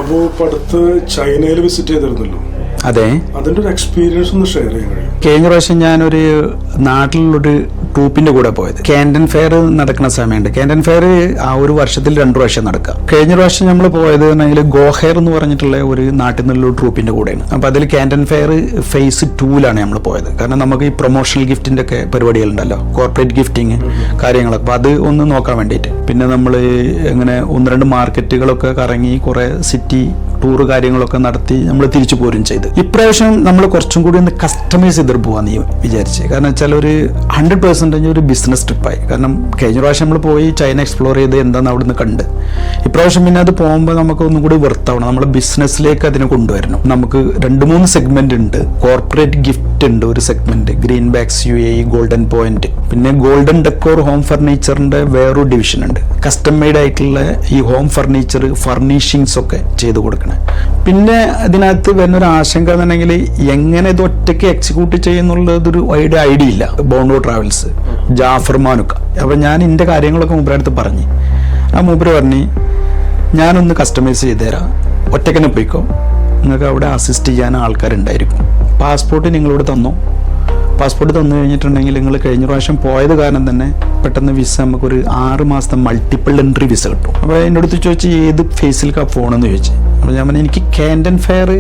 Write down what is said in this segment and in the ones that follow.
അപ്പോൾ ഇപ്പോൾ അടുത്ത് ചൈനയിൽ വിസിറ്റ് ചെയ്തിരുന്നല്ലോ. അതെ, അതിൻ്റെ ഒരു എക്സ്പീരിയൻസ് ഒന്ന് ഷെയർ ചെയ്യാൻ കഴിയും? കഴിഞ്ഞ പ്രാവശ്യം ഞാനൊരു നാട്ടിലുള്ളൊരു ട്രൂപ്പിന്റെ കൂടെ പോയത്. കാൻഡൻ ഫെയർ നടക്കുന്ന സമയമുണ്ട്. കാൻഡൻ ഫെയർ ആ ഒരു വർഷത്തിൽ 2 പ്രാവശ്യം നടക്കുക. കഴിഞ്ഞ പ്രാവശ്യം നമ്മൾ പോയത് എന്നുണ്ടെങ്കിൽ ഗോഹെയർ എന്ന് പറഞ്ഞിട്ടുള്ള ഒരു നാട്ടിൽ നിന്നുള്ള ട്രൂപ്പിന്റെ കൂടെയാണ്. അപ്പൊ അതിൽ കാൻഡൻ ഫെയർ ഫേസ് 2ലാണ് നമ്മൾ പോയത്. കാരണം നമുക്ക് ഈ പ്രൊമോഷണൽ ഗിഫ്റ്റിന്റെ ഒക്കെ പരിപാടികളുണ്ടല്ലോ, കോർപ്പറേറ്റ് ഗിഫ്റ്റിങ് കാര്യങ്ങളൊക്കെ, അപ്പൊ അത് ഒന്ന് നോക്കാൻ വേണ്ടിയിട്ട്. പിന്നെ നമ്മൾ ഇങ്ങനെ 1-2 മാർക്കറ്റുകളൊക്കെ കറങ്ങി കുറെ സിറ്റി ടൂർ കാര്യങ്ങളൊക്കെ നടത്തി നമ്മൾ തിരിച്ചു പോരും ചെയ്ത്. ഇപ്രാവശ്യം നമ്മൾ കുറച്ചും കൂടി ഒന്ന് കസ്റ്റമൈസ് ചെയ്തിട്ട് പോകാന്ന് വിചാരിച്ച്. കാരണം വെച്ചാൽ ഒരു 100% ഒരു ബിസിനസ് ട്രിപ്പായി. കാരണം കഴിഞ്ഞ പ്രാവശ്യം നമ്മൾ പോയി ചൈന എക്സ്പ്ലോർ ചെയ്ത് എന്താണെന്ന് അവിടുന്ന് കണ്ട്. ഇപ്രാവശ്യം പിന്നെ അത് പോകുമ്പോൾ നമുക്ക് ഒന്നും കൂടി വെർത്താവണം, നമ്മൾ ബിസിനസ്സിലേക്ക് അതിനെ കൊണ്ടുവരണം. നമുക്ക് 2-3 സെഗ്മെന്റ് ഉണ്ട്. കോർപ്പറേറ്റ് ഗിഫ്റ്റ് ഉണ്ട് ഒരു segment, green bags UAE golden point. പിന്നെ ഗോൾഡൻ ഡെക്കോർ ഹോം ഫർണിച്ചറിന്റെ വേറൊരു ഡിവിഷൻ ഉണ്ട്. കസ്റ്റം മെയ്ഡ് ആയിട്ടുള്ള ഈ ഹോം ഫർണിച്ചർ ഫർണിഷിങ്സ് ഒക്കെ ചെയ്ത് കൊടുക്കണം. പിന്നെ ഇതിനകത്ത് വരുന്നൊരു ആശങ്ക എന്നുണ്ടെങ്കിൽ എങ്ങനെ ഇത് ഒറ്റയ്ക്ക് എക്സിക്യൂട്ട് ചെയ്യുന്നുള്ളതൊരു ഐഡിയ ഇല്ല. ബോണ്ടോ ട്രാവൽസ്, ജാഫർ മാനുക്ക. അപ്പൊ ഞാൻ ഇതിന്റെ കാര്യങ്ങളൊക്കെ മൂപ്പരടുത്ത് പറഞ്ഞ്, ആ മൂപ്പര് പറഞ്ഞ് ഞാനൊന്ന് കസ്റ്റമൈസ് ചെയ്ത് തരാം, ഒറ്റക്കനെ പോയിക്കോ, നിങ്ങൾക്ക് അവിടെ അസിസ്റ്റ് ചെയ്യാൻ ആൾക്കാരുണ്ടായിരിക്കും. പാസ്പോർട്ട് നിങ്ങളോട് തന്നു. പാസ്പോർട്ട് തന്നു കഴിഞ്ഞിട്ടുണ്ടെങ്കിൽ നിങ്ങൾ കഴിഞ്ഞ പ്രാവശ്യം പോയത് കാരണം തന്നെ പെട്ടെന്ന് വിസ നമുക്കൊരു 6 മാസത്തെ മൾട്ടിപ്പിൾ എൻട്രി വിസ കിട്ടും. അപ്പോൾ എൻ്റെ അടുത്ത് ചോദിച്ച് ഏത് ഫേസിലേക്കാ ഫോണെന്ന് ചോദിച്ചു. അപ്പോൾ ഞാൻ പറഞ്ഞു എനിക്ക് കാൻഡൻ ഫെയർ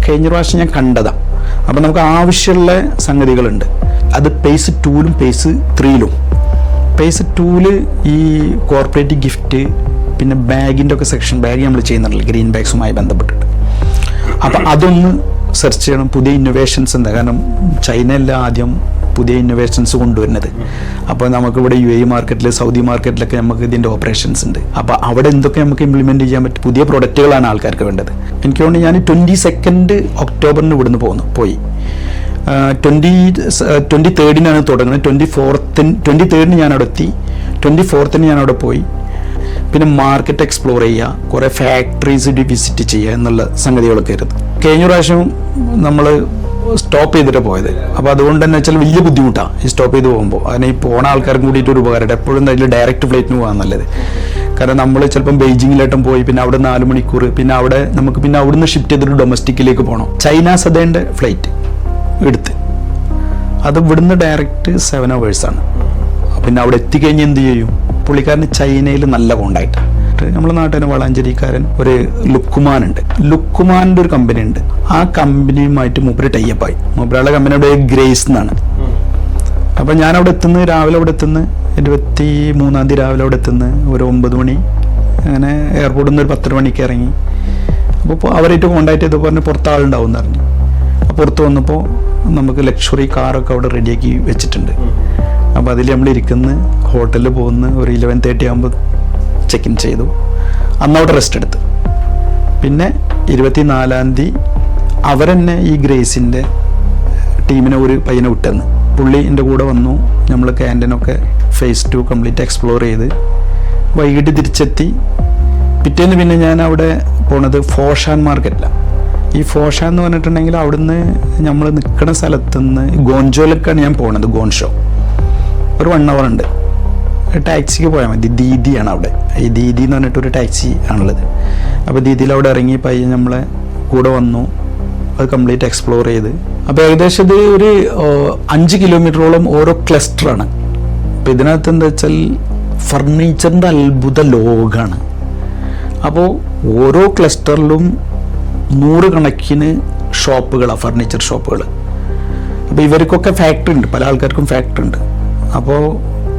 കഴിഞ്ഞ പ്രാവശ്യം ഞാൻ കണ്ടതാണ്. അപ്പോൾ നമുക്ക് ആവശ്യമുള്ള സംഗതികളുണ്ട്. അത് പേസ് 2ലും പേസ് 3ലും. പേസ് 2ല് ഈ കോർപ്പറേറ്റ് ഗിഫ്റ്റ്, പിന്നെ ബാഗിൻ്റെ ഒക്കെ സെക്ഷൻ, ബാഗ് നമ്മൾ ചെയ്യുന്നുണ്ടല്ലോ ഗ്രീൻ ബാഗ്സുമായി ബന്ധപ്പെട്ടിട്ട്. അപ്പം അതൊന്ന് സെർച്ച് ചെയ്യണം. പുതിയ ഇന്നോവേഷൻസ് എന്താ, കാരണം ചൈനയല്ല ആദ്യം പുതിയ ഇന്നോവേഷൻസ് കൊണ്ടുവരുന്നത്. അപ്പോൾ നമുക്കിവിടെ UAE മാർക്കറ്റിൽ, സൗദി മാർക്കറ്റിലൊക്കെ നമുക്ക് ഇതിൻ്റെ ഓപ്പറേഷൻസ് ഉണ്ട്. അപ്പോൾ അവിടെ എന്തൊക്കെ നമുക്ക് ഇംപ്ലിമെൻറ്റ് ചെയ്യാൻ പറ്റും, പുതിയ പ്രൊഡക്റ്റുകളാണ് ആൾക്കാർക്ക് വേണ്ടത്. എനിക്ക് തോന്നുന്നു ഞാൻ 22 ഒക്ടോബറിന് ഇവിടുന്ന് പോയി. 23rd തുടങ്ങുന്നത്. 23rd ഞാൻ അവിടെ എത്തി. 24th ഞാൻ അവിടെ പോയി. പിന്നെ മാർക്കറ്റ് എക്സ്പ്ലോർ ചെയ്യുക, കുറേ ഫാക്ടറീസ് വിസിറ്റ് ചെയ്യുക എന്നുള്ള സംഗതികളൊക്കെ ആയിരുന്നു. കഴിഞ്ഞ പ്രാവശ്യം നമ്മൾ സ്റ്റോപ്പ് ചെയ്തിട്ട് പോയത്. അപ്പോൾ അതുകൊണ്ട് തന്നെ വെച്ചാൽ വലിയ ബുദ്ധിമുട്ടാണ് ഈ സ്റ്റോപ്പ് ചെയ്ത് പോകുമ്പോൾ. അതിന് ഈ പോണ ആൾക്കാർക്ക് കൂടിയിട്ട് ഒരു ഉപകാരമുണ്ട്. എപ്പോഴും അതിൽ ഡയറക്റ്റ് ഫ്ലൈറ്റിന് പോകാൻ നല്ലത്. കാരണം നമ്മൾ ചിലപ്പം ബെയ്ജിങ്ങിലായിട്ടും പോയി, പിന്നെ അവിടെ 4 മണിക്കൂർ, പിന്നെ അവിടെ നമുക്ക് പിന്നെ അവിടുന്ന് ഷിഫ്റ്റ് ചെയ്തിട്ട് ഡൊമസ്റ്റിക്കിലേക്ക് പോകണം. ചൈന സദേൻ്റെ ഫ്ലൈറ്റ് എടുത്ത് അത് ഇവിടുന്ന് ഡയറക്റ്റ് 7 hours ആണ്. പിന്നെ അവിടെ എത്തിക്കഴിഞ്ഞ് എന്ത് ചെയ്യും, പുള്ളിക്കാരന് ചൈനയിൽ നല്ല കോണ്ടാക്ട്. നമ്മുടെ നാട്ടിൽ വളാഞ്ചേരിക്കാരൻ ഒരു ലുക്കുമാൻ ഉണ്ട്. ലുക്കുമാൻ്റെ ഒരു കമ്പനി ഉണ്ട്. ആ കമ്പനിയുമായിട്ട് മൂപ്പര് ടൈപ്പായി. മൂപ്പരുടെ കമ്പനിയുടെ ഗ്രേസ് എന്നാണ്. അപ്പം ഞാൻ അവിടെ എത്തുന്നത് രാവിലെ, അവിടെ എത്തുന്നത് 23-ാം തീയതി രാവിലെ അവിടെ എത്തുന്നത് ഒരു 9 മണി, അങ്ങനെ എയർപോർട്ടിൽ നിന്ന് ഒരു 10 മണിക്ക് ഇറങ്ങി. അപ്പോൾ അവരായിട്ട് കോണ്ടാക്ട് ചെയ്തപ്പോൾ പറഞ്ഞ് പുറത്ത് ആളുണ്ടാവും എന്ന് പറഞ്ഞു. പുറത്ത് വന്നപ്പോൾ നമുക്ക് ലക്ഷറി കാറൊക്കെ അവിടെ റെഡിയാക്കി വെച്ചിട്ടുണ്ട്. അപ്പോൾ അതിൽ നമ്മൾ ഇരിക്കുന്ന ഹോട്ടലിൽ പോകുന്ന ഒരു 11:30 ആകുമ്പോൾ ചെക്ക് ഇൻ ചെയ്തു. അന്നവിടെ റെസ്റ്റ് എടുത്ത്. പിന്നെ 24-ാം തീയതി അവരെന്നെ ഈ ഗ്രേസിൻ്റെ ടീമിനെ ഒരു പയ്യനെ വിട്ടെന്ന്. പുള്ളി എൻ്റെ കൂടെ വന്നു. നമ്മൾ കാൻഡനൊക്കെ ഫേസ് 2 കംപ്ലീറ്റ് എക്സ്പ്ലോർ ചെയ്ത് വൈകിട്ട് തിരിച്ചെത്തി. പിറ്റേന്ന് പിന്നെ ഞാൻ അവിടെ പോണത് ഫോഷാൻ മാർക്കറ്റിലാണ്. ഈ ഫോഷാൻ എന്ന് പറഞ്ഞിട്ടുണ്ടെങ്കിൽ അവിടുന്ന് നമ്മൾ നിൽക്കുന്ന സ്ഥലത്തുനിന്ന് ഗോൺജോയിലേക്കാണ് ഞാൻ പോണത്. ഗോൺഷോ ഒരു 1 hour ഉണ്ട്. ടാക്സിക്ക് പോയാൽ മതി. ദീദിയാണ് അവിടെ. ഈ ദീദി എന്ന് പറഞ്ഞിട്ടൊരു ടാക്സി ആണുള്ളത്. അപ്പോൾ ദീദിയിൽ അവിടെ ഇറങ്ങി പയ്യൻ നമ്മളെ കൂടെ വന്നു. അത് കംപ്ലീറ്റ് എക്സ്പ്ലോർ ചെയ്ത്. അപ്പോൾ ഏകദേശം ഇത് ഒരു 5 കിലോമീറ്ററോളം ഓരോ ക്ലസ്റ്ററാണ്. അപ്പോൾ ഇതിനകത്ത് എന്താ വെച്ചാൽ ഫർണിച്ചറിൻ്റെ അത്ഭുത ലോകമാണ്. അപ്പോൾ ഓരോ ക്ലസ്റ്ററിലും 100 കണക്കിന് ഷോപ്പുകളാണ്, ഫർണിച്ചർ ഷോപ്പുകൾ. അപ്പോൾ ഇവർക്കൊക്കെ ഫാക്ടറി ഉണ്ട്, പല ആൾക്കാർക്കും ഫാക്ടറി ഉണ്ട്. അപ്പോൾ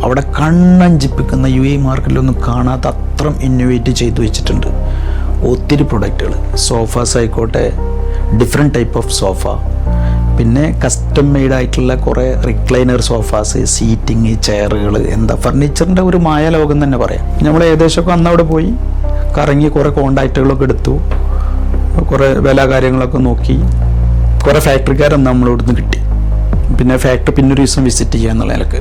അവിടെ കണ്ണഞ്ചിപ്പിക്കുന്ന UAE മാർക്കറ്റിലൊന്നും കാണാത്ത അത്രയും ഇന്നോവേറ്റ് ചെയ്തു വെച്ചിട്ടുണ്ട്. ഒത്തിരി പ്രൊഡക്റ്റുകൾ, സോഫാസ് ആയിക്കോട്ടെ, ഡിഫറെൻറ്റ് ടൈപ്പ് ഓഫ് സോഫ, പിന്നെ കസ്റ്റം മെയ്ഡ് ആയിട്ടുള്ള കുറേ റിക്ലൈനർ സോഫാസ്, സീറ്റിങ്, ചെയറുകൾ, എന്താ ഫർണിച്ചറിൻ്റെ ഒരു മായ ലോകം തന്നെ പറയാം. നമ്മൾ ഏകദേശമൊക്കെ അന്ന് അവിടെ പോയി കറങ്ങി കുറേ കോണ്ടാക്റ്റുകളൊക്കെ എടുത്തു, കുറേ വില കാര്യങ്ങളൊക്കെ നോക്കി. കുറേ ഫാക്ടറിക്കാരൊന്നും നമ്മളിവിടുന്ന് കിട്ടി. പിന്നെ ഫാക്ടറി പിന്നെ ഒരു ദിവസം വിസിറ്റ് ചെയ്യുക എന്നുള്ള നിലക്ക്.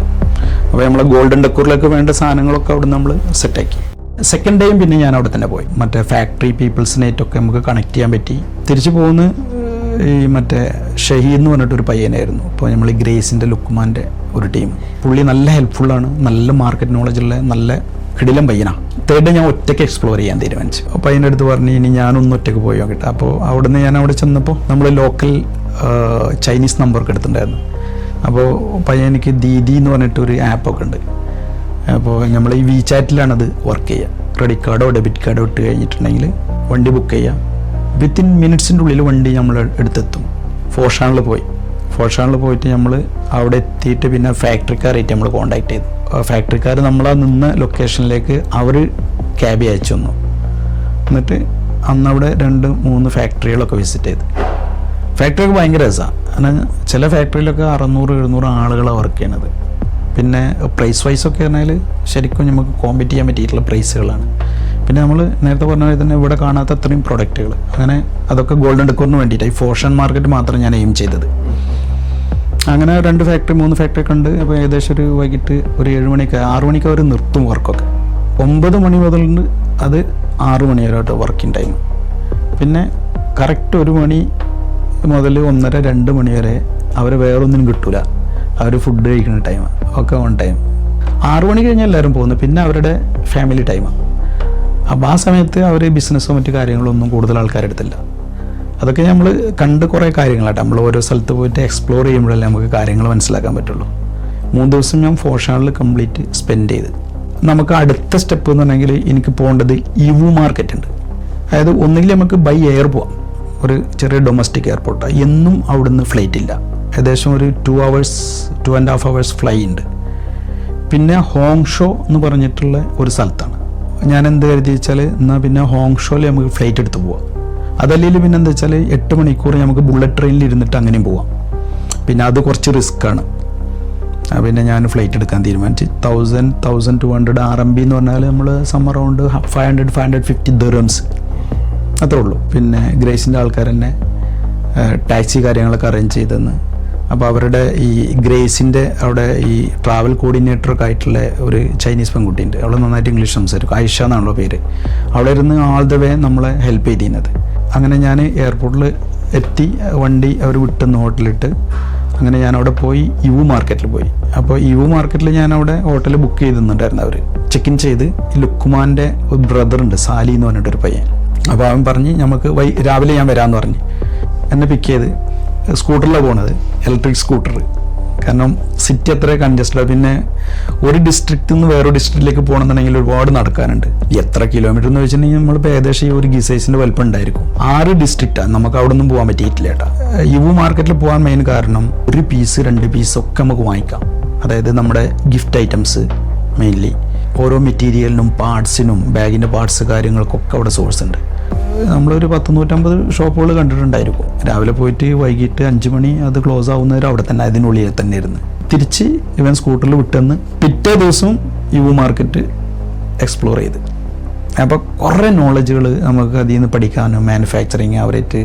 അപ്പോൾ നമ്മളെ ഗോൾഡൻ ഡെക്കോറിലേക്ക് വേണ്ട സാധനങ്ങളൊക്കെ അവിടെ നമ്മൾ സെറ്റാക്കി. സെക്കൻഡ് ഡേയും പിന്നെ ഞാൻ അവിടെ തന്നെ പോയി. മറ്റേ ഫാക്ടറി പീപ്പിൾസിനായിട്ടൊക്കെ നമുക്ക് കണക്ട് ചെയ്യാൻ പറ്റി. തിരിച്ചു പോകുന്ന ഈ മറ്റേ ഷഹീദ് എന്ന് പറഞ്ഞിട്ടൊരു പയ്യനായിരുന്നു. അപ്പോൾ നമ്മൾ ഈ ഗ്രേസിൻ്റെ ലുക്മാൻ്റെ ഒരു ടീം. പുള്ളി നല്ല ഹെൽപ്ഫുള്ളാണ്, നല്ല മാർക്കറ്റ് നോളജുള്ള, നല്ല കിടിലം പയ്യനാ. തേർഡ് ഞാൻ ഒറ്റയ്ക്ക് എക്സ്പ്ലോർ ചെയ്യാൻ തീരുമാനിച്ചു. അപ്പോൾ അതിൻ്റെ അടുത്ത് പറഞ്ഞ് ഇനി ഞാനൊന്ന് ഒറ്റയ്ക്ക് പോയി നോക്കട്ടെ. അപ്പോൾ അവിടുന്ന് ഞാൻ അവിടെ ചെന്നപ്പോൾ നമ്മൾ ലോക്കൽ ചൈനീസ് നമ്പറൊക്കെ എടുത്തിട്ടുണ്ടായിരുന്നു. അപ്പോൾ പയ്യൻ എനിക്ക് ദീദി എന്ന് പറഞ്ഞിട്ടൊരു ആപ്പൊക്കെ ഉണ്ട്. അപ്പോൾ നമ്മൾ ഈ വിചാറ്റിലാണത് വർക്ക് ചെയ്യുക. ക്രെഡിറ്റ് കാർഡോ ഡെബിറ്റ് കാർഡോ ഇട്ട് കഴിഞ്ഞിട്ടുണ്ടെങ്കിൽ വണ്ടി ബുക്ക് ചെയ്യുക. വിത്തിൻ മിനിറ്റ്സിൻ്റെ ഉള്ളിൽ വണ്ടി നമ്മൾ എടുത്തെത്തും. ഫോഷാണിൽ പോയിട്ട് നമ്മൾ അവിടെ എത്തിയിട്ട് പിന്നെ ഫാക്ടറിക്കാരായിട്ട് നമ്മൾ കോൺടാക്ട് ചെയ്തു. ഫാക്ടറിക്കാർ നമ്മളാ നിന്ന ലൊക്കേഷനിലേക്ക് അവർ ക്യാബ് അയച്ചു തന്നു. എന്നിട്ട് അന്നവിടെ 2-3 ഫാക്ടറികളൊക്കെ വിസിറ്റ് ചെയ്തു. ഫാക്ടറിയൊക്കെ ഭയങ്കര രസമാണ്. കാരണം ചില ഫാക്ടറിയിലൊക്കെ 600-700 ആളുകളാണ് വർക്ക് ചെയ്യണത്. പിന്നെ പ്രൈസ് വൈസൊക്കെ പറഞ്ഞാൽ ശരിക്കും നമുക്ക് കോമ്പീറ്റ് ചെയ്യാൻ പറ്റിയിട്ടുള്ള പ്രൈസുകളാണ്. പിന്നെ നമ്മൾ നേരത്തെ പറഞ്ഞ പോലെ തന്നെ ഇവിടെ കാണാത്ത അത്രയും പ്രൊഡക്റ്റുകൾ, അങ്ങനെ അതൊക്കെ ഗോൾഡൻ ഡെക്കോറിന് വേണ്ടിയിട്ട് ഈ ഫോഷൻ മാർക്കറ്റ് മാത്രം ഞാൻ എയിം ചെയ്തത്. അങ്ങനെ 2 ഫാക്ടറി 3 ഫാക്ടറി ഒക്കെ ഉണ്ട്. അപ്പോൾ ഏകദേശം ഒരു വൈകിട്ട് ഒരു 7 മണിക്ക് 6 മണിക്ക് അവർ നിർത്തും വർക്കൊക്കെ. 9 മണി മുതലുണ്ട് അത് 6 മണി വരെ വർക്കിംഗ് ടൈം. പിന്നെ കറക്റ്റ് 1 മണി മുതൽ 1:30-2 മണി വരെ അവർ വേറൊന്നിനും കിട്ടൂല. അവർ ഫുഡ് കഴിക്കുന്ന ടൈമാണ് ഒക്കെ ഓൺ ടൈം. 6 മണി കഴിഞ്ഞാൽ എല്ലാവരും പോകുന്നു. പിന്നെ അവരുടെ ഫാമിലി ടൈമാണ്. അപ്പോൾ ആ സമയത്ത് അവർ ബിസിനസ്സോ മറ്റു കാര്യങ്ങളൊന്നും കൂടുതൽ ആൾക്കാരെടുത്തില്ല. അതൊക്കെ നമ്മൾ കണ്ട് കുറേ കാര്യങ്ങളായിട്ട് നമ്മൾ ഓരോ സ്ഥലത്ത് പോയിട്ട് എക്സ്പ്ലോർ ചെയ്യുമ്പോഴല്ലേ നമുക്ക് കാര്യങ്ങൾ മനസ്സിലാക്കാൻ പറ്റുള്ളൂ. 3 ദിവസം ഞാൻ ഫോഷാണിൽ കംപ്ലീറ്റ് സ്പെൻഡ് ചെയ്ത്. നമുക്ക് അടുത്ത സ്റ്റെപ്പ് എന്ന് പറഞ്ഞെങ്കിൽ എനിക്ക് പോകേണ്ടത് ഇവു മാർക്കറ്റ് ഉണ്ട്. അതായത് ഒന്നുകിൽ നമുക്ക് ബൈ എയർ പോവാം, ഒരു ചെറിയ ഡൊമസ്റ്റിക് എയർപോർട്ടാണ്. എന്നും അവിടുന്ന് ഫ്ലൈറ്റ് ഇല്ല. ഏകദേശം ഒരു 2.5 hours ഫ്ലൈ ഉണ്ട്. പിന്നെ ഹോങ് ഷോ എന്ന് പറഞ്ഞിട്ടുള്ള ഒരു സ്ഥലത്താണ്. ഞാൻ എന്ത് കരുതി വെച്ചാൽ എന്നാൽ പിന്നെ ഹോങ് ഷോയിൽ നമുക്ക് ഫ്ലൈറ്റ് എടുത്ത് പോവാം. അതല്ലെങ്കിൽ പിന്നെ എന്താ വെച്ചാൽ 8 മണിക്കൂർ നമുക്ക് ബുള്ളറ്റ് ട്രെയിനിൽ ഇരുന്നിട്ട് അങ്ങനെയും പോവാം. പിന്നെ അത് കുറച്ച് റിസ്ക്കാണ്. പിന്നെ ഞാൻ ഫ്ലൈറ്റ് എടുക്കാൻ തീരുമാനിച്ചു. 1,200 RMB എന്ന് പറഞ്ഞാൽ നമ്മൾ സം അറൗണ്ട് 500-550 dirhams അത്രേ ഉള്ളൂ. പിന്നെ ഗ്രേസിൻ്റെ ആൾക്കാർ തന്നെ ടാക്സി കാര്യങ്ങളൊക്കെ അറേഞ്ച് ചെയ്തെന്ന്. അപ്പോൾ അവരുടെ ഈ ഗ്രേസിൻ്റെ അവിടെ ഈ ട്രാവൽ കോർഡിനേറ്ററൊക്കെ ആയിട്ടുള്ള ഒരു ചൈനീസ് പെൺകുട്ടിയുണ്ട്. അവൾ നന്നായിട്ട് ഇംഗ്ലീഷ് സംസാരിക്കും. ആയിഷ എന്നാണല്ലോ പേര്. അവിടെ ഇരുന്ന് ആൾ ദ വേ നമ്മളെ ഹെൽപ്പ് ചെയ്തിരുന്നത്. അങ്ങനെ ഞാൻ എയർപോർട്ടിൽ എത്തി, വണ്ടി അവർ വിട്ടുന്ന ഹോട്ടലിട്ട് അങ്ങനെ ഞാൻ അവിടെ പോയി ഇവു മാർക്കറ്റിൽ പോയി. അപ്പോൾ ഇവു മാർക്കറ്റിൽ ഞാൻ അവിടെ ഹോട്ടൽ ബുക്ക് ചെയ്തിട്ടുണ്ടായിരുന്നു. അവർ ചെക്ക് ഇൻ ചെയ്ത് ലുക്കുമാൻ്റെ ഒരു ബ്രദറുണ്ട് സാലി എന്ന് പറഞ്ഞിട്ടൊരു പയ്യൻ. അപ്പോൾ അവൻ പറഞ്ഞ് നമുക്ക് രാവിലെ ഞാൻ വരാമെന്ന് പറഞ്ഞ് എന്നെ പിക്ക് ചെയ്ത് സ്കൂട്ടറിലാണ് പോണത്, ഇലക്ട്രിക് സ്കൂട്ടർ. കാരണം സിറ്റി അത്ര കൺജസ്റ്റഡ്. പിന്നെ ഒരു ഡിസ്ട്രിക്റ്റിൽ നിന്ന് വേറൊരു ഡിസ്ട്രിക്റ്റിലേക്ക് പോകണമെന്നുണ്ടെങ്കിൽ ഒരുപാട് നടക്കാനുണ്ട്. എത്ര കിലോമീറ്റർ എന്ന് വെച്ചിട്ടുണ്ടെങ്കിൽ നമ്മളിപ്പോൾ ഏകദേശം ഈ ഒരു ഗിസൈസിൻ്റെ വലിപ്പം ഉണ്ടായിരിക്കും. 6 ഡിസ്ട്രിക്റ്റാണ്. നമുക്ക് അവിടെ ഒന്നും പോകാൻ പറ്റിയിട്ടില്ല കേട്ടോ. യുവു മാർക്കറ്റിൽ പോകാൻ മെയിൻ കാരണം 1 പീസ് 2 പീസ് ഒക്കെ നമുക്ക് വാങ്ങിക്കാം. അതായത് നമ്മുടെ ഗിഫ്റ്റ് ഐറ്റംസ് മെയിൻലി ഓരോ മെറ്റീരിയലിനും പാർട്സിനും ബാഗിൻ്റെ പാർട്സ് കാര്യങ്ങൾക്കൊക്കെ അവിടെ സോഴ്സ് ഉണ്ട്. നമ്മളൊരു 100-150 ഷോപ്പുകൾ കണ്ടിട്ടുണ്ടായിരിക്കും. രാവിലെ പോയിട്ട് വൈകിട്ട് 5 മണി അത് ക്ലോസ് ആവുന്നവരെ അവിടെ തന്നെ അതിനുള്ളിൽ തന്നെ ഇരുന്ന് തിരിച്ച് ഇവൻ സ്കൂട്ടറിൽ വിട്ടെന്ന് പിറ്റേ ദിവസവും യുവു മാർക്കറ്റ് എക്സ്പ്ലോർ ചെയ്ത്. അപ്പോൾ കുറേ നോളജുകൾ നമുക്ക് അതിൽ നിന്ന് പഠിക്കാനും മാനുഫാക്ചറിങ് അവരായിട്ട്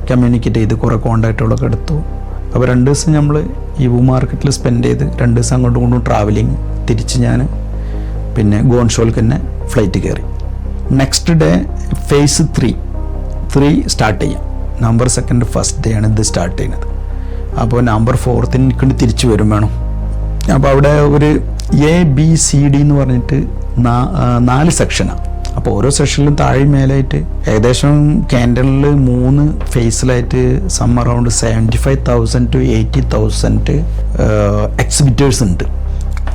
കമ്മ്യൂണിക്കേറ്റ് ചെയ്ത് കുറേ കോണ്ടാക്റ്റുകളൊക്കെ എടുത്തു. അപ്പോൾ 2 ദിവസം നമ്മൾ യുവു മാർക്കറ്റിൽ സ്പെൻഡ് ചെയ്ത് 2 ദിവസം അങ്ങോട്ടും ഇങ്ങോട്ടും ട്രാവലിങ്. തിരിച്ച് ഞാൻ പിന്നെ ഗോൺഷോൾക്ക് തന്നെ ഫ്ലൈറ്റ് കയറി. നെക്സ്റ്റ് ഡേ ഫേസ് 3 സ്റ്റാർട്ട് ചെയ്യാം. നവംബർ 2 ഫസ്റ്റ് ഡേ ആണ് ഇത് സ്റ്റാർട്ട് ചെയ്യുന്നത്. അപ്പോൾ നവംബർ 4 എനിക്ക് തിരിച്ചു വരും വേണം. അപ്പോൾ അവിടെ ഒരു ABCD എന്ന് പറഞ്ഞിട്ട് 4 സെക്ഷനാണ്. അപ്പോൾ ഓരോ സെക്ഷനിലും താഴെ മേലായിട്ട് ഏകദേശം ക്യാൻഡലിൽ 3 ഫേസിലായിട്ട് സം അറൗണ്ട് 75,000 to 80,000 എക്സിബിറ്റേഴ്സ് ഉണ്ട്.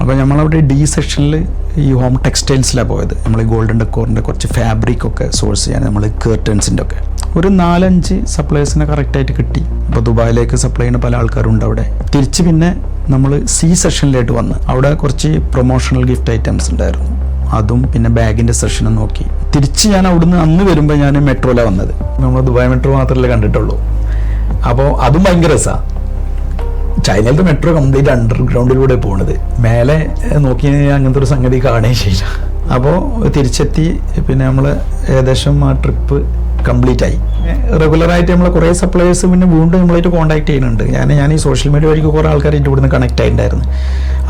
അപ്പോൾ നമ്മളവിടെ D സെക്ഷനിൽ ഈ ഹോം ടെക്സ്റ്റൈൽസിലാണ് പോയത്. നമ്മൾ ഈ ഗോൾഡൻ ഡെക്കോറിൻ്റെ കുറച്ച് ഫാബ്രിക്കൊക്കെ സോഴ്സ് ചെയ്യാൻ നമ്മൾ കർട്ടൻസിൻ്റെ ഒക്കെ ഒരു 4-5 സപ്ലൈസിനെ കറക്റ്റായിട്ട് കിട്ടി. അപ്പോൾ ദുബായിലേക്ക് സപ്ലൈ ചെയ്യുന്ന പല ആൾക്കാരുണ്ട് അവിടെ. തിരിച്ച് പിന്നെ നമ്മൾ C സെക്ഷനിലായിട്ട് വന്ന് അവിടെ കുറച്ച് പ്രൊമോഷണൽ ഗിഫ്റ്റ് ഐറ്റംസ് ഉണ്ടായിരുന്നു. അതും പിന്നെ ബാഗിൻ്റെ സെഷനും നോക്കി. തിരിച്ച് ഞാൻ അവിടുന്ന് അന്ന് വരുമ്പോൾ ഞാൻ മെട്രോയിലാണ് വന്നത്. നമ്മൾ ദുബായ് മെട്രോ മാത്രമല്ലേ കണ്ടിട്ടുള്ളൂ. അപ്പോൾ അതും ഭയങ്കര രസമാണ്. ചൈനയിലത്തെ മെട്രോ കംപ്ലീറ്റ് അണ്ടർഗ്രൗണ്ടിലൂടെ പോണത്. മേലെ നോക്കി അങ്ങനത്തെ ഒരു സംഗതി കാണുകയും ചെയ്യില്ല. അപ്പോൾ തിരിച്ചെത്തി. പിന്നെ നമ്മൾ ഏകദേശം ആ ട്രിപ്പ് കംപ്ലീറ്റ് ആയി. റെഗുലറായിട്ട് നമ്മൾ കുറേ സപ്ലൈസ് പിന്നെ വീണ്ടും നമ്മളായിട്ട് കോൺടാക്ട് ചെയ്യുന്നുണ്ട്. ഞാൻ ഈ സോഷ്യൽ മീഡിയ വഴിക്ക് കുറേ ആൾക്കാരായിട്ട് ഇവിടുന്ന് കണക്ട് ആയിട്ടുണ്ടായിരുന്നു.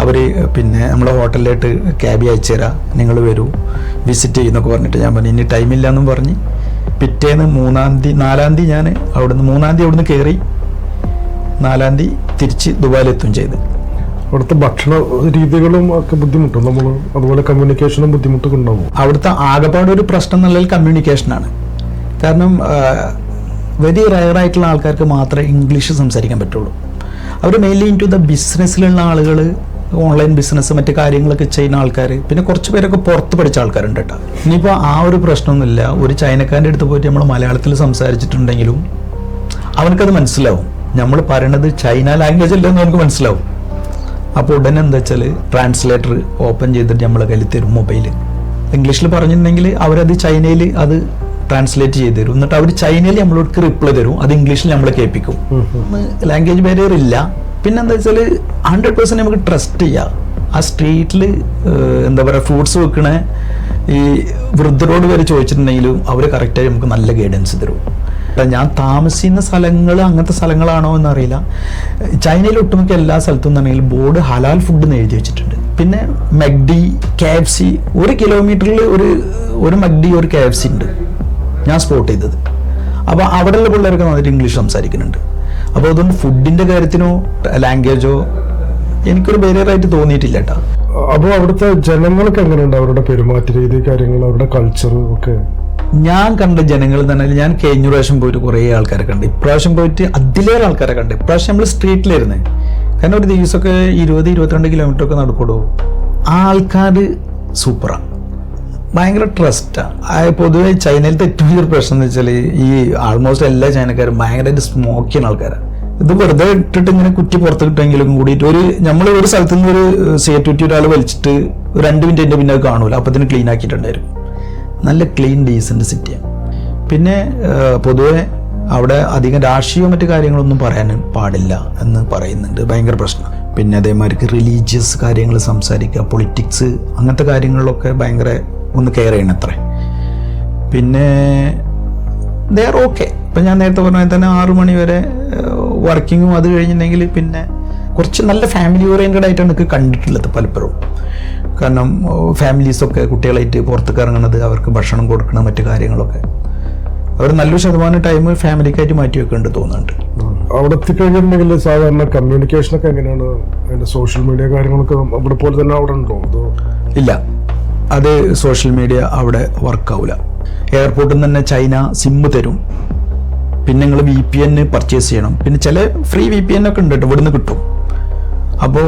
അവർ പിന്നെ നമ്മളെ ഹോട്ടലിലായിട്ട് ക്യാബ് അയച്ചു തരാം, നിങ്ങൾ വരൂ വിസിറ്റ് ചെയ്യുന്നൊക്കെ പറഞ്ഞിട്ട് ഞാൻ പറഞ്ഞു ഇനി ടൈമില്ല എന്നും പറഞ്ഞ് പിറ്റേന്ന് 4-ാം തീയതി ഞാൻ അവിടുന്ന് 3-ാം തീയതി അവിടുന്ന് കയറി 4-ാം തീയതി തിരിച്ച് ദുബായിലെത്തും ചെയ്ത്. അവിടുത്തെ ഭക്ഷണ രീതികളും ഒക്കെ ബുദ്ധിമുട്ടും നമ്മൾ അതുപോലെ കമ്മ്യൂണിക്കേഷനും ബുദ്ധിമുട്ടൊക്കെ ഉണ്ടാവും. അവിടുത്തെ ആകെപ്പാട് ഒരു പ്രശ്നം എന്നുള്ളത് കമ്മ്യൂണിക്കേഷനാണ്. കാരണം വെരി റയറായിട്ടുള്ള ആൾക്കാർക്ക് മാത്രമേ ഇംഗ്ലീഷ് സംസാരിക്കാൻ പറ്റുള്ളൂ. അവർ മെയിൻലി ഇൻ ടു ദ ബിസിനസ്സിലുള്ള ആളുകൾ, ഓൺലൈൻ ബിസിനസ് മറ്റു കാര്യങ്ങളൊക്കെ ചെയ്യുന്ന ആൾക്കാർ, പിന്നെ കുറച്ച് പേരൊക്കെ പുറത്ത് പഠിച്ച ആൾക്കാരുണ്ട് കേട്ടോ. ഇനിയിപ്പോൾ ആ ഒരു പ്രശ്നമൊന്നുമില്ല. ഒരു ചൈനക്കാരൻ്റെ അടുത്ത് പോയിട്ട് നമ്മൾ മലയാളത്തിൽ സംസാരിച്ചിട്ടുണ്ടെങ്കിലും അവനക്കത് മനസ്സിലാവും. നമ്മൾ പറയണത് ചൈന ലാംഗ്വേജ് അല്ലെന്ന് നമുക്ക് മനസ്സിലാവും. അപ്പോൾ ഉടനെ എന്താ വെച്ചാൽ ട്രാൻസ്ലേറ്റർ ഓപ്പൺ ചെയ്തിട്ട് നമ്മളെ കയ്യിൽ തരും മൊബൈൽ. ഇംഗ്ലീഷിൽ പറഞ്ഞിട്ടുണ്ടെങ്കിൽ അവരത് ചൈനയിൽ അത് ട്രാൻസ്ലേറ്റ് ചെയ്ത് തരും. എന്നിട്ട് അവർ ചൈനയിൽ നമ്മളോട് റിപ്ലൈ തരും. അത് ഇംഗ്ലീഷിൽ നമ്മളെ കേൾപ്പിക്കും. ലാംഗ്വേജ് ബാരിയർ ഇല്ല. പിന്നെ എന്താ വെച്ചാൽ 100% നമുക്ക് ട്രസ്റ്റ് ചെയ്യാം. ആ സ്ട്രീറ്റിൽ എന്താ പറയുക, ഫ്രൂട്ട്സ് വെക്കണ ഈ വൃദ്ധരോട് വരെ ചോദിച്ചിട്ടുണ്ടെങ്കിലും അവർ കറക്റ്റായി നമുക്ക് നല്ല ഗൈഡൻസ് തരും. ഞാൻ താമസിക്കുന്ന സ്ഥലങ്ങൾ അങ്ങനത്തെ സ്ഥലങ്ങളാണോ എന്നറിയില്ല. ചൈനയിൽ ഒട്ടുമിക്ക എല്ലാ സ്ഥലത്തും എന്നുണ്ടെങ്കിൽ ബോർഡ് ഹലാൽ ഫുഡ് എന്ന് എഴുതി വെച്ചിട്ടുണ്ട്. പിന്നെ മക്ഡി, KFC, 1 കിലോമീറ്ററിൽ ഒരു മക്ഡി, ഒരു KFC ഉണ്ട് ഞാൻ സ്പോട്ട് ചെയ്തത്. അപ്പോൾ അവിടെയുള്ള പിള്ളേരൊക്കെ നന്നായിട്ട് ഇംഗ്ലീഷ് സംസാരിക്കുന്നുണ്ട്. അപ്പോൾ അതുകൊണ്ട് ഫുഡിൻ്റെ കാര്യത്തിനോ ലാംഗ്വേജോ എനിക്കൊരു ബാരിയറായിട്ട് തോന്നിയിട്ടില്ല കേട്ടോ. അപ്പോൾ അവിടുത്തെ ജനങ്ങൾക്ക് എങ്ങനെയുണ്ട് അവരുടെ പെരുമാറ്റ രീതി, കാര്യങ്ങൾ, അവരുടെ കൾച്ചർ ഒക്കെ? ഞാൻ കണ്ട ജനങ്ങൾ തന്നെ, ഞാൻ കഴിഞ്ഞ പ്രാവശ്യം പോയിട്ട് കുറേ ആൾക്കാരെ കണ്ട്, ഇപ്രാവശ്യം പോയിട്ട് അതിലേറെ ആൾക്കാരെ കണ്ട്. ഇപ്രാവശ്യം നമ്മൾ സ്ട്രീറ്റിലായിരുന്നേ. കാരണം ഒരു ദിവസമൊക്കെ 20-22 കിലോമീറ്റർ ഒക്കെ നടക്കൂടോ. ആൾക്കാർ സൂപ്പറാണ്, ഭയങ്കര ട്രസ്റ്റാണ്. പൊതുവെ ചൈനയിലത്തെ ഏറ്റവും വലിയൊരു പ്രശ്നം എന്ന് വെച്ചാൽ ഈ ആൾമോസ്റ്റ് എല്ലാ ചൈനക്കാരും ഭയങ്കരമായിട്ട് സ്മോക്ക് ചെയ്യുന്ന ആൾക്കാരാണ്. ഇത് വെറുതെ ഇട്ടിട്ട് ഇങ്ങനെ കുറ്റി പുറത്ത് കിട്ടെങ്കിലും കൂടിയിട്ട് നമ്മൾ ഒരു സ്ഥലത്തു നിന്ന് ഒരു സിഗരറ്റ് കുറ്റി ഒരാൾ വലിച്ചിട്ട് 2 മിനിറ്റ് പിന്നെ അത് കാണൂല, അപ്പത്തിന് ക്ലീൻ ആക്കിയിട്ടുണ്ടായിരുന്നു. നല്ല ക്ലീൻ ഡീസൻറ്റ് സിറ്റിയാണ്. പിന്നെ പൊതുവെ അവിടെ അധികം രാഷ്ട്രീയവും മറ്റു കാര്യങ്ങളൊന്നും പറയാൻ പാടില്ല എന്ന് പറയുന്നുണ്ട്. ഭയങ്കര പ്രശ്നമാണ്. പിന്നെ അതേമാതിരി റിലീജിയസ് കാര്യങ്ങൾ സംസാരിക്കുക, പൊളിറ്റിക്സ്, അങ്ങനത്തെ കാര്യങ്ങളിലൊക്കെ ഭയങ്കര ഒന്ന് കെയർ ചെയ്യണം അത്രേ. പിന്നെ ദേ ആർ ഓക്കെ. ഇപ്പം ഞാൻ നേരത്തെ പറഞ്ഞാൽ തന്നെ 6 മണി വരെ വർക്കിങ്ങും, അത് കഴിഞ്ഞിട്ടുണ്ടെങ്കിൽ പിന്നെ കുറച്ച് നല്ല ഫാമിലി ഓറിയൻറ്റഡ് ആയിട്ടാണ് എനിക്ക് കണ്ടിട്ടുള്ളത് പലപ്പോഴും. കാരണം ഫാമിലീസൊക്കെ കുട്ടികളായിട്ട് പുറത്തേക്ക് ഇറങ്ങുന്നത്, അവർക്ക് ഭക്ഷണം കൊടുക്കണം, മറ്റു കാര്യങ്ങളൊക്കെ അവർ നല്ലൊരു ശതമാനം ടൈം ഫാമിലിക്കായിട്ട് മാറ്റി വെക്കേണ്ടി തോന്നുന്നുണ്ട്. അവിടെ എത്തിക്കഴിഞ്ഞിട്ടുണ്ടെങ്കിൽ സാധാരണ കമ്മ്യൂണിക്കേഷനൊക്കെ എങ്ങനെയാണ്? അതിൻ്റെ സോഷ്യൽ മീഡിയ കാര്യങ്ങളൊക്കെ അവിടെ പോലെ തന്നെ അവിടെ ഉണ്ടോ? അതോ ഇല്ല, അത് സോഷ്യൽ മീഡിയ അവിടെ വർക്കാവില്ല. എയർപോർട്ടിൽ നിന്ന് തന്നെ ചൈന സിമ്മ് തരും. പിന്നെ നിങ്ങൾ VPN പർച്ചേസ് ചെയ്യണം. പിന്നെ ചില ഫ്രീ VPN ഒക്കെ ഉണ്ട് കേട്ടോ, ഇവിടുന്ന് കിട്ടും. അപ്പോൾ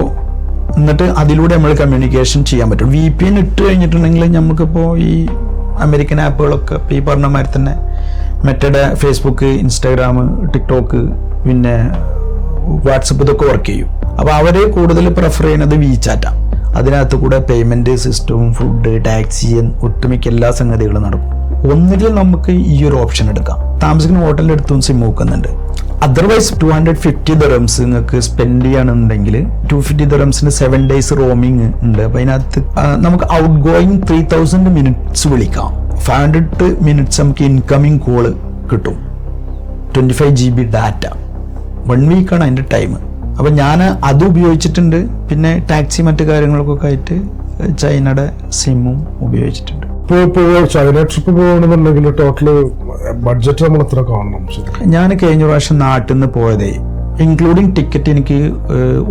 എന്നിട്ട് അതിലൂടെ നമ്മൾ കമ്മ്യൂണിക്കേഷൻ ചെയ്യാൻ പറ്റും. VPN ഇട്ട് കഴിഞ്ഞിട്ടുണ്ടെങ്കിൽ നമുക്കിപ്പോൾ ഈ അമേരിക്കൻ ആപ്പുകളൊക്കെ ഈ പറഞ്ഞ മാതിരി തന്നെ മെറ്റയുടെ ഫേസ്ബുക്ക്, ഇൻസ്റ്റാഗ്രാം, ടിക്ടോക്ക്, പിന്നെ വാട്സപ്പ് ഇതൊക്കെ വർക്ക് ചെയ്യും. അപ്പോൾ അവർ കൂടുതൽ പ്രിഫർ ചെയ്യുന്നത് WeChat-ആണ്. അതിനകത്ത് കൂടെ പേയ്മെൻറ്റ് സിസ്റ്റവും ഫുഡ്, ടാക്സി, ഒട്ടുമിക്ക എല്ലാ സംഗതികളും നടക്കും. ഒന്നുകിൽ നമുക്ക് ഈ ഒരു ഓപ്ഷൻ എടുക്കാം. താമസിക്കുന്ന ഹോട്ടലിൻ്റെ അടുത്തും സിം നോക്കുന്നുണ്ട്. അതർവൈസ് 250 dirhams നിങ്ങൾക്ക് സ്പെൻഡ് ചെയ്യുകയാണെന്നുണ്ടെങ്കിൽ 250 dirhamsന് 7 days റോമിങ് ഉണ്ട്. അപ്പോൾ അതിനകത്ത് നമുക്ക് ഔട്ട് ഗോയിങ് 3000 minutes വിളിക്കാം. 500 minutes നമുക്ക് ഇൻകമിങ് കോള് കിട്ടും. 25 GB ഡാറ്റ. 1 വീക്കാണ് അതിൻ്റെ ടൈം. അപ്പം ഞാൻ അത് ഉപയോഗിച്ചിട്ടുണ്ട്. പിന്നെ ടാക്സി മറ്റു കാര്യങ്ങൾക്കൊക്കെ ആയിട്ട് ചൈനയുടെ സിമ്മും ഉപയോഗിച്ചിട്ടുണ്ട്. ഇപ്പോൾ ചൈന ട്രിപ്പ് പോകണമെന്നുണ്ടെങ്കിൽ ടോട്ടൽ ബഡ്ജറ്റ് നമ്മൾ എത്ര കാണണം? ഞാൻ കഴിഞ്ഞ പ്രാവശ്യം നാട്ടിൽ നിന്ന് പോയതേ ഇൻക്ലൂഡിങ് ടിക്കറ്റ് എനിക്ക്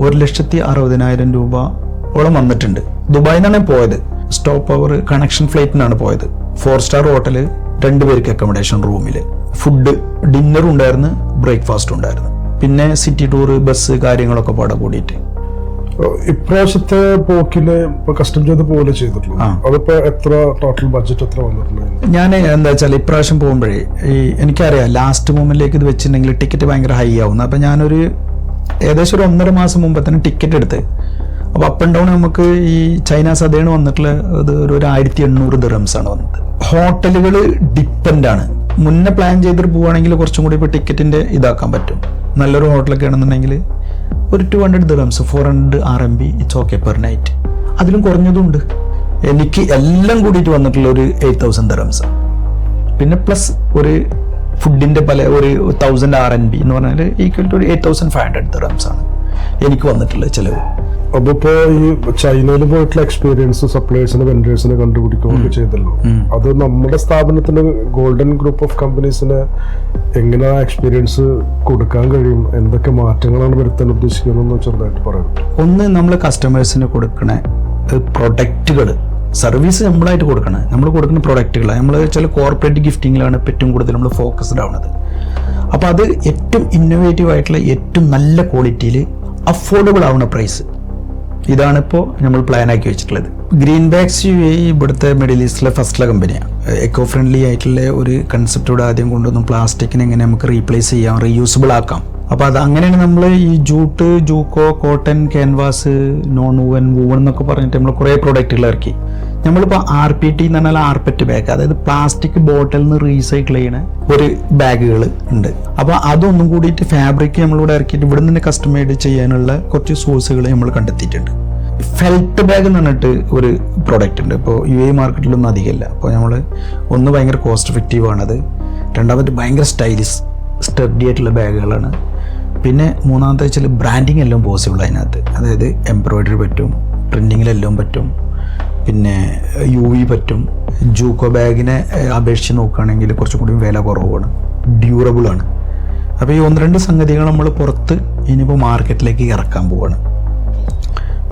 1,60,000 രൂപയോളം വന്നിട്ടുണ്ട്. ദുബായിൽ നിന്നാണ് പോയത്. സ്റ്റോപ്പ് ഓവർ കണക്ഷൻ ഫ്ലൈറ്റിനാണ് പോയത്. 4 സ്റ്റാർ ഹോട്ടല്, 2 പേർക്ക് അക്കോമഡേഷൻ റൂമിൽ, ഫുഡ്, ഡിന്നറും ഉണ്ടായിരുന്നു, ബ്രേക്ക്ഫാസ്റ്റും ഉണ്ടായിരുന്നു. പിന്നെ സിറ്റി ടൂർ, ബസ് കാര്യങ്ങളൊക്കെ പാടെ കൂടിയിട്ട്. ഇപ്രാവശ്യത്തെ പോക്കിന് കസ്റ്റം ചെയ്ത് പോലെ ചെയ്തിട്ടുള്ളൂ. അതിപ്പോ എത്ര ടോട്ടൽ ബഡ്ജറ്റ് എത്ര വന്നിട്ടുണ്ട്? ഞാൻ എന്താ വെച്ചാൽ ഇപ്രാവശ്യം പോകുമ്പോഴേ എനിക്കറിയാം ലാസ്റ്റ് മൊമെന്റിലേക്ക് ഇത് വെച്ചിട്ടുണ്ടെങ്കിൽ ടിക്കറ്റ് ഭയങ്കര ഹൈ ആവുന്നു. അപ്പം ഞാനൊരു ഏകദേശം ഒരു 1.5 മാസം മുമ്പ് തന്നെ ടിക്കറ്റ് എടുത്ത്. അപ്പോൾ അപ്പ് ആൻഡ് ഡൗൺ നമുക്ക് ഈ ചൈന സദേണ് വന്നിട്ടുള്ള ഒരു 1,800 dirhams ആണ് വന്നത്. ഹോട്ടലുകൾ ഡിപ്പെൻഡാണ്. മുന്നേ പ്ലാൻ ചെയ്തിട്ട് പോവുകയാണെങ്കിൽ കുറച്ചും കൂടി ഇപ്പോൾ ടിക്കറ്റിൻ്റെ ഇതാക്കാൻ പറ്റും. നല്ലൊരു ഹോട്ടലൊക്കെ ആണെന്നുണ്ടെങ്കിൽ ഒരു 200 dirhams, 400 RMB, it's okay per night. അതിലും കുറഞ്ഞതുണ്ട്. എനിക്ക് എല്ലാം കൂടിയിട്ട് വന്നിട്ടുള്ള ഒരു 8,000 dirhams. പിന്നെ പ്ലസ് ഒരു ഫുഡിൻ്റെ ഒരു 1,000 RMB എന്ന് പറഞ്ഞാൽ ഈക്വൽ ടു ഒരു 8,500 dirhams ആണ് എനിക്ക് വന്നിട്ടുള്ള ചിലവ്. അപ്പൊ ഇപ്പൊ ഈ ചൈനയിൽ പോയിട്ടുള്ള എക്സ്പീരിയൻസ് സപ്ലയേഴ്സിനെ വെൻഡേഴ്സിനെ കണ്ടുപിടിക്കുകയൊക്കെ ചെയ്തല്ലോ. അത് നമ്മുടെ സ്ഥാപനത്തിന് ഗോൾഡൻ ഗ്രൂപ്പ് ഓഫ് കമ്പനീസിന് എങ്ങനെ ആ എക്സ്പീരിയൻസ് കൊടുക്കാൻ കഴിയും, എന്തൊക്കെ മാറ്റങ്ങളാണ് വരുത്താൻ ഉദ്ദേശിക്കുന്നതെന്ന് ചെറുതായിട്ട് പറയാം. ഒന്ന്, നമ്മൾ കസ്റ്റമേഴ്സിന് കൊടുക്കണ പ്രൊഡക്റ്റുകൾ, സർവീസ് നമ്മളായിട്ട് കൊടുക്കണം. നമ്മൾ കൊടുക്കുന്ന പ്രൊഡക്റ്റുകളാണ് നമ്മൾ ചില കോർപ്പറേറ്റ് ഗിഫ്റ്റിങ്ങിലാണ് ഏറ്റവും കൂടുതൽ നമ്മൾ ഫോക്കസ്ഡ് ആവുന്നത്. അപ്പോൾ അത് ഏറ്റവും ഇന്നോവേറ്റീവ് ആയിട്ടുള്ള ഏറ്റവും നല്ല ക്വാളിറ്റിയിൽ അഫോർഡബിൾ ആവുന്ന പ്രൈസ്, ഇതാണിപ്പോൾ നമ്മൾ പ്ലാനാക്കി വെച്ചിട്ടുള്ളത്. ഗ്രീൻ ബാഗ്സ് UAE ഇവിടുത്തെ മിഡിൽ ഈസ്റ്റിലെ ഫസ്റ്റിലെ കമ്പനിയാണ്. എക്കോ ഫ്രണ്ട്ലി ആയിട്ടുള്ള ഒരു കൺസെപ്റ്റോടെ ആദ്യം കൊണ്ടുവന്നു പ്ലാസ്റ്റിക്കിനെ എങ്ങനെ നമുക്ക് റീപ്ലേസ് ചെയ്യാം, റീയൂസബിൾ ആക്കാം. അപ്പോൾ അത് അങ്ങനെയാണ് നമ്മൾ ഈ ജൂട്ട്, ജൂക്കോ, cotton, canvas, non woven, woven എന്നൊക്കെ പറഞ്ഞിട്ട് നമ്മൾ കുറേ പ്രോഡക്റ്റുകൾ ഇറക്കി. നമ്മളിപ്പോൾ RPT എന്ന് പറഞ്ഞാൽ ആർപെറ്റ് ബാഗ്, അതായത് പ്ലാസ്റ്റിക് ബോട്ടിൽ നിന്ന് റീസൈക്കിൾ ചെയ്യുന്ന ഒരു ബാഗുകൾ ഉണ്ട്. അപ്പോൾ അതൊന്നും കൂടിയിട്ട് ഫാബ്രിക് നമ്മളിവിടെ ഇറക്കിയിട്ട് ഇവിടെ നിന്ന് കസ്റ്റമൈഡ് ചെയ്യാനുള്ള കുറച്ച് സോഴ്സുകൾ നമ്മൾ കണ്ടെത്തിയിട്ടുണ്ട്. ഫെൽറ്റ് ബാഗ് എന്ന് പറഞ്ഞിട്ട് ഒരു പ്രോഡക്റ്റ് ഉണ്ട്. ഇപ്പോൾ UAE മാർക്കറ്റിലൊന്നും അധികമില്ല. അപ്പോൾ നമ്മൾ ഒന്ന് ഭയങ്കര കോസ്റ്റ് എഫക്റ്റീവ് ആണത്, രണ്ടാമത്തെ ഭയങ്കര സ്റ്റൈലിഷ് സ്റ്റഡി ആയിട്ടുള്ള ബാഗുകളാണ്. പിന്നെ മൂന്നാമത്തെ വെച്ചാൽ ബ്രാൻഡിങ് എല്ലാം പോസിബിൾ അതിനകത്ത്, അതായത് എംബ്രോയിഡറി പറ്റും, പ്രിൻറ്റിങ്ങിലെല്ലാം പറ്റും, പിന്നെ UV പറ്റും. ജൂക്കോ ബാഗിനെ അപേക്ഷിച്ച് നോക്കുകയാണെങ്കിൽ കുറച്ചും കൂടി വില കുറവാണ്, ഡ്യൂറബിളാണ്. അപ്പോൾ ഈ ഒന്ന് രണ്ട് സംഗതികൾ നമ്മൾ പുറത്ത് ഇനിയിപ്പോൾ മാർക്കറ്റിലേക്ക് ഇറക്കാൻ പോവുകയാണ്.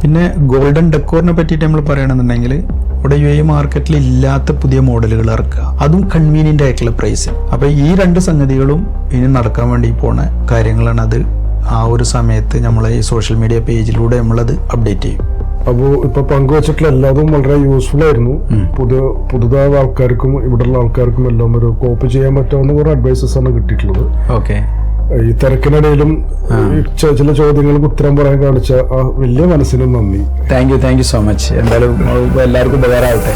പിന്നെ ഗോൾഡൻ ഡെക്കോറിനെ പറ്റിയിട്ട് നമ്മൾ പറയുകയാണെന്നുണ്ടെങ്കിൽ ഇവിടെ UAE മാർക്കറ്റിൽ ഇല്ലാത്ത പുതിയ മോഡലുകൾ ഇറക്കുക, അതും കൺവീനിയൻ്റ് ആയിട്ടുള്ള പ്രൈസ്. അപ്പോൾ ഈ രണ്ട് സംഗതികളും ഇനി നടക്കാൻ വേണ്ടി പോണ കാര്യങ്ങളാണ്. അത് ആ ഒരു സമയത്ത് നമ്മളെ ഈ സോഷ്യൽ മീഡിയ പേജിലൂടെ നമ്മളത് അപ്ഡേറ്റ് ചെയ്യും. അപ്പോൾ ഇപ്പൊ പങ്കുവച്ചിട്ടുള്ള എല്ലാതും വളരെ യൂസ്ഫുൾ ആയിരുന്നു. പുതുതായ ആൾക്കാർക്കും ഇവിടെയുള്ള ആൾക്കാർക്കും എല്ലാം ഒരു കോപ്പി ചെയ്യാൻ പറ്റാവുന്ന കുറെ അഡ്വൈസസ് ആണ് കിട്ടിയിട്ടുള്ളത്. ഓക്കെ. ഈ തിരക്കിനിടയിലും ചില ചോദ്യങ്ങൾക്ക് ഉത്തരം പറയാൻ കാണിച്ച ആ വലിയ മനസ്സിനും നന്ദി. Thank you so much. എന്തായാലും എല്ലാവർക്കും ഉപകാരമാവട്ടെ.